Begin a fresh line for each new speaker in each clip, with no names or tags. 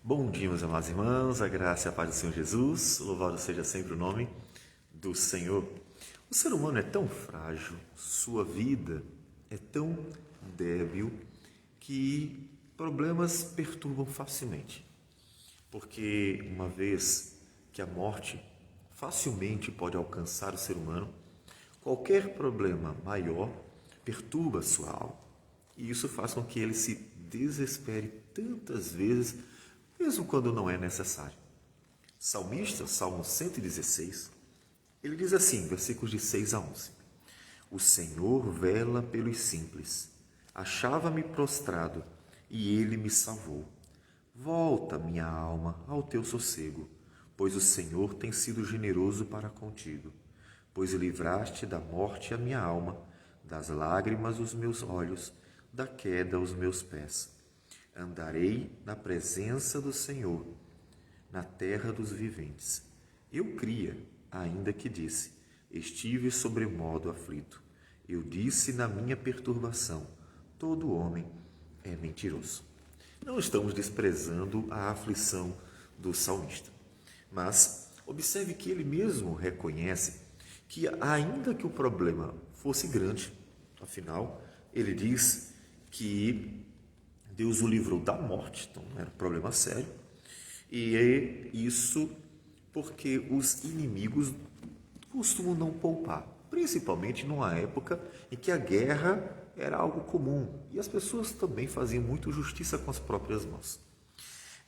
Bom dia, meus amados irmãos, a graça e a paz do Senhor Jesus, louvado seja sempre o nome do Senhor. O ser humano é tão frágil, sua vida é tão débil, que problemas perturbam facilmente. Porque uma vez que a morte facilmente pode alcançar o ser humano, qualquer problema maior perturba a sua alma. E isso faz com que ele se desespere tantas vezes, mesmo quando não é necessário. Salmista, Salmo 116, ele diz assim, versículos de 6 a 11: O Senhor vela pelos simples. Achava-me prostrado e ele me salvou. Volta, minha alma, ao teu sossego, pois o Senhor tem sido generoso para contigo. Pois livraste da morte a minha alma, das lágrimas os meus olhos, da queda os meus pés. Andarei na presença do Senhor, na terra dos viventes. Eu cria, ainda que disse, estive sobremodo aflito. Eu disse na minha perturbação, todo homem é mentiroso. Não estamos desprezando a aflição do salmista, mas observe que ele mesmo reconhece que, ainda que o problema fosse grande, afinal, ele diz que Deus o livrou da morte, então não era um problema sério, e é isso porque os inimigos costumam não poupar, principalmente numa época em que a guerra era algo comum e as pessoas também faziam muito justiça com as próprias mãos.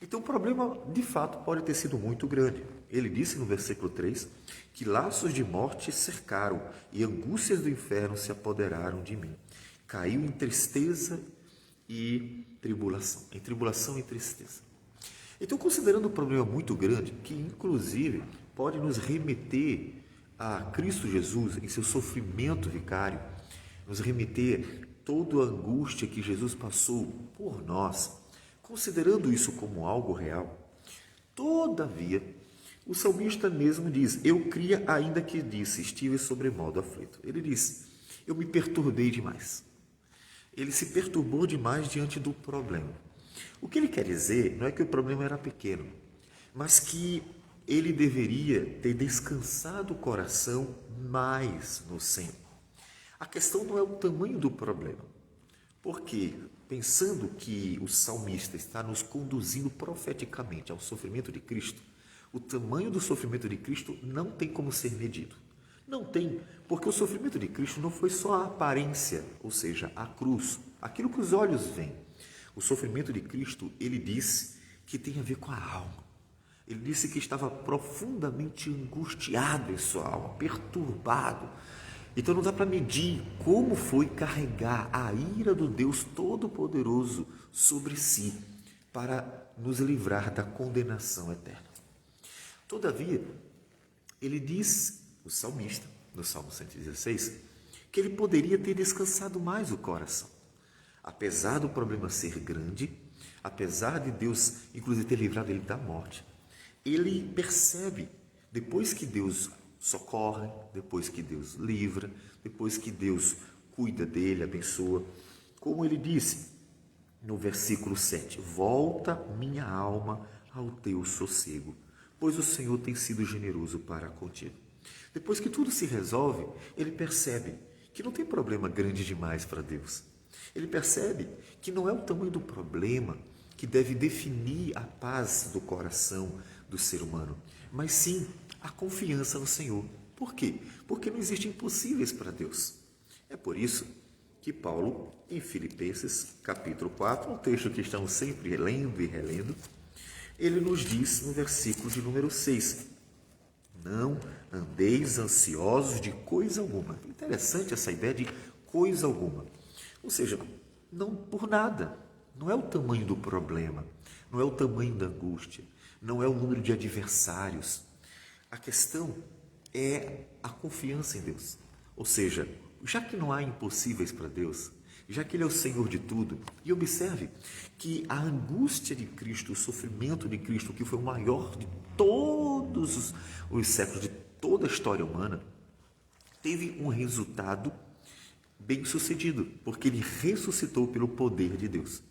Então o problema de fato pode ter sido muito grande. Ele disse no versículo 3 que laços de morte cercaram e angústias do inferno se apoderaram de mim. Caiu em tristeza e tribulação e tristeza. Então, considerando um problema muito grande, que inclusive pode nos remeter a Cristo Jesus em seu sofrimento vicário, nos remeter toda a angústia que Jesus passou por nós, considerando isso como algo real, todavia, o salmista mesmo diz, eu cria ainda que disse, estive sobremodo aflito. Ele diz, eu me perturbei demais. Ele se perturbou demais diante do problema. O que ele quer dizer não é que o problema era pequeno, mas que ele deveria ter descansado o coração mais no Senhor. A questão não é o tamanho do problema, porque pensando que o salmista está nos conduzindo profeticamente ao sofrimento de Cristo, o tamanho do sofrimento de Cristo não tem como ser medido. Não tem, porque o sofrimento de Cristo não foi só a aparência, ou seja, a cruz, aquilo que os olhos veem. O sofrimento de Cristo, ele disse que tem a ver com a alma. Ele disse que estava profundamente angustiado em sua alma, perturbado. Então não dá para medir como foi carregar a ira do Deus Todo-Poderoso sobre si para nos livrar da condenação eterna. Todavia, ele diz, o salmista, no Salmo 116, que ele poderia ter descansado mais o coração. Apesar do problema ser grande, apesar de Deus, inclusive, ter livrado ele da morte, ele percebe, depois que Deus socorre, depois que Deus livra, depois que Deus cuida dele, abençoa, como ele disse no versículo 7, volta minha alma ao teu sossego, pois o Senhor tem sido generoso para contigo. Depois que tudo se resolve, ele percebe que não tem problema grande demais para Deus. Ele percebe que não é o tamanho do problema que deve definir a paz do coração do ser humano, mas sim a confiança no Senhor. Por quê? Porque não existem impossíveis para Deus. É por isso que Paulo, em Filipenses, capítulo 4, um texto que estamos sempre lendo e relendo, ele nos diz no versículo de número 6, não andeis ansiosos de coisa alguma. Interessante essa ideia de coisa alguma. Ou seja, não por nada. Não é o tamanho do problema, não é o tamanho da angústia, não é o número de adversários. A questão é a confiança em Deus. Ou seja, já que não há impossíveis para Deus, já que Ele é o Senhor de tudo, e observe que a angústia de Cristo, o sofrimento de Cristo, que foi o maior de todos os séculos, de toda a história humana, teve um resultado bem-sucedido, porque ele ressuscitou pelo poder de Deus.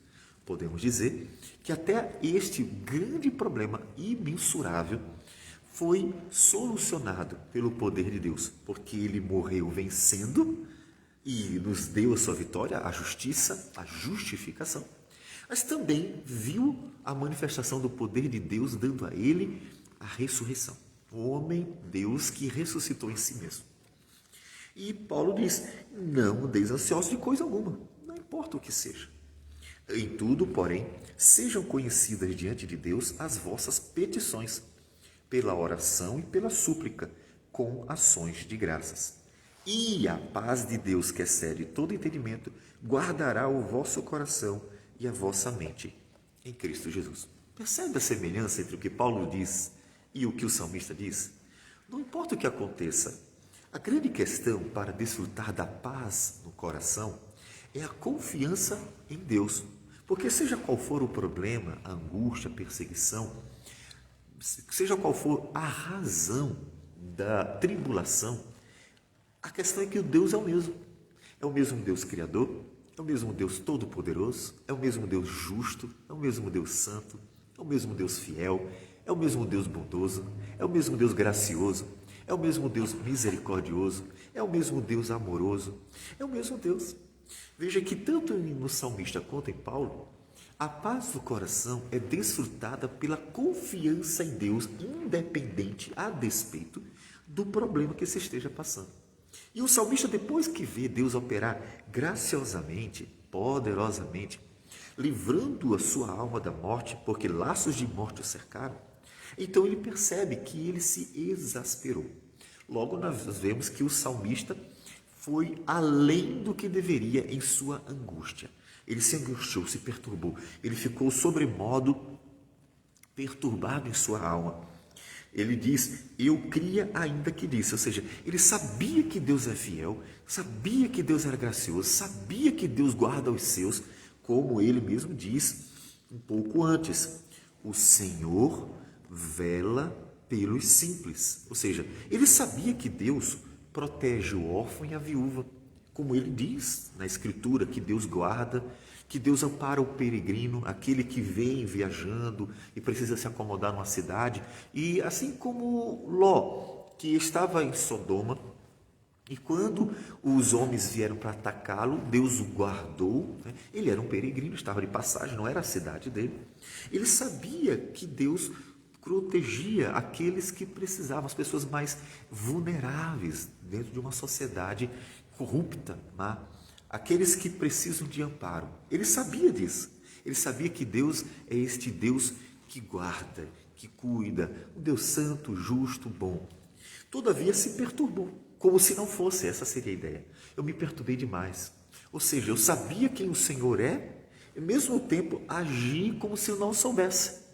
Podemos dizer que até este grande problema imensurável foi solucionado pelo poder de Deus, porque ele morreu vencendo e nos deu a sua vitória, a justiça, a justificação, mas também viu a manifestação do poder de Deus dando a ele a ressurreição. O homem, Deus, que ressuscitou em si mesmo. E Paulo diz, não andeis ansiosos de coisa alguma, não importa o que seja. Em tudo, porém, sejam conhecidas diante de Deus as vossas petições, pela oração e pela súplica, com ações de graças. E a paz de Deus, que excede todo entendimento, guardará o vosso coração e a vossa mente em Cristo Jesus. Percebe a semelhança entre o que Paulo diz e o que o salmista diz? Não importa o que aconteça, a grande questão para desfrutar da paz no coração é a confiança em Deus. Porque seja qual for o problema, a angústia, a perseguição, seja qual for a razão da tribulação, a questão é que o Deus é o mesmo. É o mesmo Deus Criador, é o mesmo Deus Todo-Poderoso, é o mesmo Deus justo, é o mesmo Deus Santo, é o mesmo Deus fiel, é o mesmo Deus bondoso, é o mesmo Deus gracioso, é o mesmo Deus misericordioso, é o mesmo Deus amoroso, é o mesmo Deus. Veja que tanto no salmista quanto em Paulo, a paz do coração é desfrutada pela confiança em Deus, independente, a despeito do problema que se esteja passando. E o salmista, depois que vê Deus operar graciosamente, poderosamente, livrando a sua alma da morte, porque laços de morte o cercaram, então ele percebe que ele se exasperou. Logo nós vemos que o salmista foi além do que deveria em sua angústia. Ele se angustiou, se perturbou, ele ficou sobremodo perturbado em sua alma. Ele diz, eu cria ainda que disse, ou seja, ele sabia que Deus é fiel, sabia que Deus era gracioso, sabia que Deus guarda os seus, como ele mesmo diz um pouco antes, o Senhor vela pelos simples, ou seja, ele sabia que Deus protege o órfão e a viúva, como ele diz na Escritura, que Deus guarda, que Deus ampara o peregrino, aquele que vem viajando e precisa se acomodar numa cidade, e assim como Ló, que estava em Sodoma, e quando os homens vieram para atacá-lo, Deus o guardou, né? Ele era um peregrino, estava de passagem, não era a cidade dele. Ele sabia que Deus protegia aqueles que precisavam, as pessoas mais vulneráveis dentro de uma sociedade corrupta, má, aqueles que precisam de amparo. Ele sabia disso. Ele sabia que Deus é este Deus que guarda, que cuida, um Deus santo, justo, bom. Todavia se perturbou, como se não fosse, essa seria a ideia. Eu me perturbei demais. Ou seja, eu sabia quem o Senhor é, e ao mesmo tempo agi como se eu não soubesse.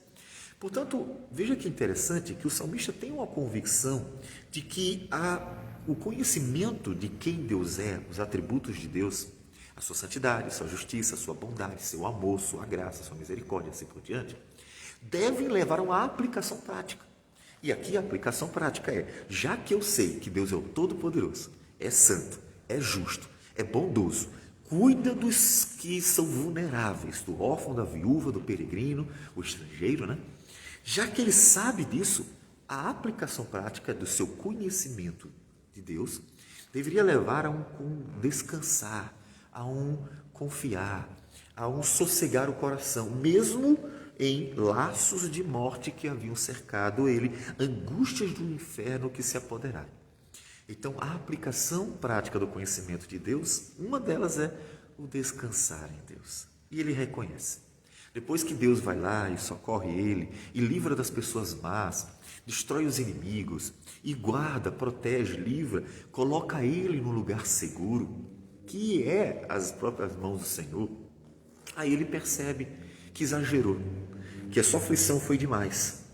Portanto, veja que interessante que o salmista tem uma convicção de que o conhecimento de quem Deus é, os atributos de Deus, a sua santidade, sua justiça, sua bondade, seu amor, sua graça, sua misericórdia, assim por diante, devem levar a uma aplicação prática. E aqui a aplicação prática é, já que eu sei que Deus é o Todo-Poderoso, é santo, é justo, é bondoso, cuida dos que são vulneráveis, do órfão, da viúva, do peregrino, o estrangeiro, né? Já que ele sabe disso, a aplicação prática do seu conhecimento de Deus deveria levar a um descansar, a um confiar, a um sossegar o coração, mesmo em laços de morte que haviam cercado ele, angústias do inferno que se apoderaram. Então, a aplicação prática do conhecimento de Deus, uma delas é o descansar em Deus. E ele reconhece. Depois que Deus vai lá e socorre ele, e livra das pessoas más, destrói os inimigos, e guarda, protege, livra, coloca ele no lugar seguro, que é as próprias mãos do Senhor, aí ele percebe que exagerou, que a sua aflição foi demais.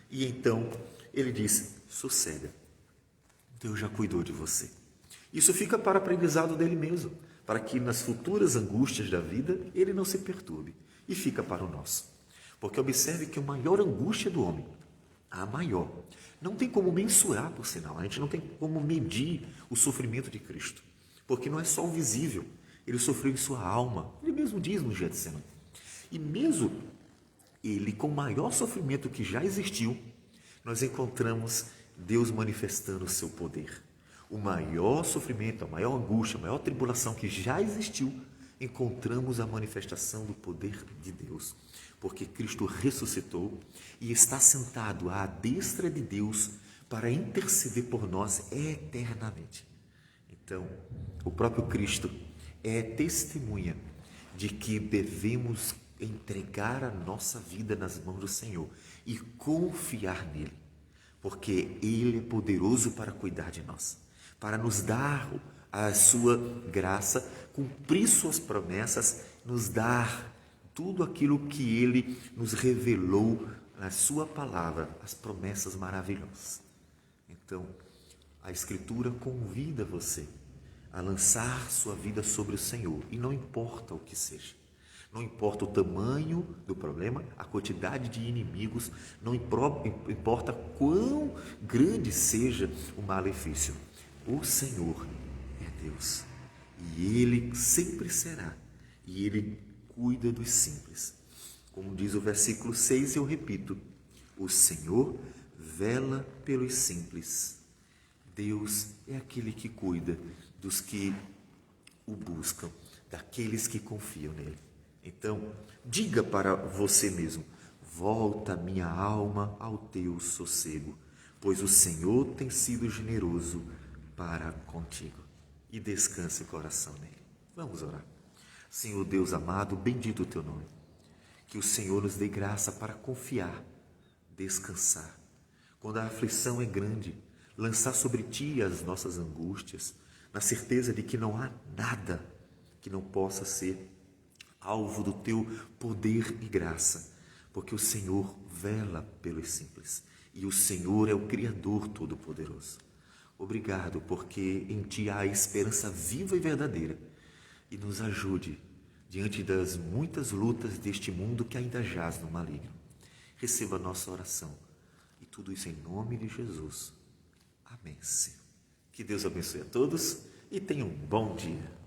E então ele diz, sossega, Deus já cuidou de você. Isso fica para aprendizado dele mesmo, para que nas futuras angústias da vida ele não se perturbe. E fica para o nosso. Porque observe que a maior angústia do homem, a maior, não tem como mensurar, por sinal, a gente não tem como medir o sofrimento de Cristo. Porque não é só o visível, ele sofreu em sua alma. Ele mesmo diz no Getsemane. E mesmo ele, com o maior sofrimento que já existiu, nós encontramos Deus manifestando o seu poder. O maior sofrimento, a maior angústia, a maior tribulação que já existiu, encontramos a manifestação do poder de Deus. Porque Cristo ressuscitou e está sentado à destra de Deus para interceder por nós eternamente. Então, o próprio Cristo é testemunha de que devemos entregar a nossa vida nas mãos do Senhor e confiar nele, porque ele é poderoso para cuidar de nós, para nos dar a sua graça, cumprir suas promessas, nos dar tudo aquilo que ele nos revelou na sua palavra, as promessas maravilhosas. Então, a Escritura convida você a lançar sua vida sobre o Senhor, e não importa o que seja. Não importa o tamanho do problema, a quantidade de inimigos, não importa quão grande seja o malefício. O Senhor é Deus e Ele sempre será, e Ele cuida dos simples. Como diz o versículo 6, eu repito: o Senhor vela pelos simples. Deus é aquele que cuida dos que o buscam, daqueles que confiam nele. Então, diga para você mesmo: volta minha alma ao teu sossego, pois o Senhor tem sido generoso para contigo. E descanse o coração nele. Vamos orar. Senhor Deus amado, bendito o teu nome. Que o Senhor nos dê graça para confiar, descansar. Quando a aflição é grande, lançar sobre ti as nossas angústias, na certeza de que não há nada que não possa ser alvo do teu poder e graça, porque o Senhor vela pelos simples e o Senhor é o Criador Todo-Poderoso. Obrigado, porque em ti há esperança viva e verdadeira, e nos ajude diante das muitas lutas deste mundo que ainda jaz no maligno. Receba a nossa oração e tudo isso em nome de Jesus. Amém, Senhor. Que Deus abençoe a todos e tenha um bom dia.